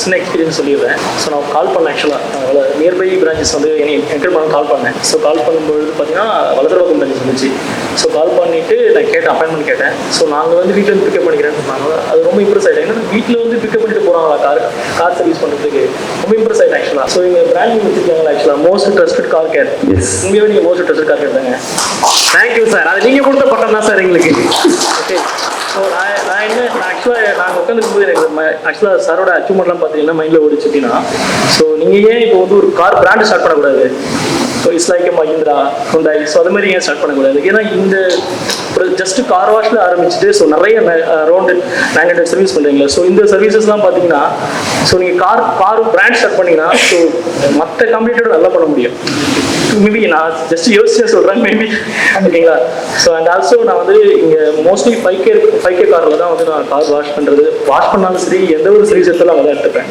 சின்ன எக்ஸ்பீரியன்ஸ் சொல்லிடுறேன். ஸோ நான் கால் பண்ணேன் ஆக்சுவலாக நியர்பை பிரான்ச்சஸ் வந்து என்கர் பண்ண கால் பண்ணேன். ஸோ கால் பண்ணும்பொழுது பார்த்தீங்கன்னா வலதுபக்கம் பிரான்ச்சஸ் இருந்துச்சு. ஸோ கால் பண்ணிவிட்டு நான் கேட்டேன், அப்பாயின்மெண்ட் கேட்டேன். ஸோ நாங்கள் வந்து வீட்டில் வந்து பிக்கப் பண்ணிக்கிறேன்னு சொன்னாங்க. அது ரொம்ப இம்ப்ரெஸ் ஆகிட்டேன். ஏன்னா வீட்டில் வந்து பிக்கப் பண்ணிட்டு போகிறாங்களா கார் சர்வீஸ் பண்ணுறதுக்கு ரொம்ப இம்ப்ரெஸ் ஆகிட்டேன் ஆக்சுவலாக. ஸோ எங்கள் பிராண்ட் வச்சுருக்காங்களா ஆக்சுவலாக மோஸ்ட் ட்ரஸ்டட் கார் கேர். உண்மையாகவே நீங்கள் மோஸ்ட் ட்ரஸ்டட் கார் கேர் தாங்க. Thank you sir. அது நீங்கள் கொடுத்த பட்டம் தான் சார் எங்களுக்கு. ஓகே. ஸோ நான் ஆக்சுவலாக நாங்கள் உட்காந்துருக்கும்போது எனக்கு ஆக்சுவலாக சாரோட அச்சீவ்மெண்ட்லாம் பார்த்தீங்கன்னா மைண்டில் ஓடிச்சு அப்படின்னா, ஸோ நீங்கள் ஏன் இப்போ வந்து ஒரு கார் பிராண்டு ஸ்டார்ட் பண்ணக்கூடாது? So it's like Mahindra, Hyundai, so அது மாதிரி ஏன் ஸ்டார்ட் பண்ணக்கூடாது? ஏன்னா இந்த ஒரு ஜஸ்ட் கார் வாஷில் ஆரம்பிச்சுட்டு ஸோ நிறைய அரௌண்ட் 900 சர்வீஸ் பண்ணுறீங்களா? ஸோ இந்த சர்வீசஸ்லாம் பார்த்தீங்கன்னா ஸோ நீங்கள் கார் பிராண்ட் ஸ்டார்ட் பண்ணிங்கன்னா ஸோ மற்ற கம்பெனியோட நல்லா பண்ண முடியும். மேபி நான் ஜஸ்ட் யோசிச்சு சொல்கிறேன் மேபி. ஓகேங்களா? ஸோ அண்ட் ஆல்சோ நான் வந்து இங்கே மோஸ்ட்லி 5K காரில் தான் வந்து நான் கார் வாஷ் பண்ணுறது. வாஷ் பண்ணாலும் சரி, எந்த ஒரு சர்வீஸ் எடுத்தாலும் அதை தான் எடுத்துப்பேன்.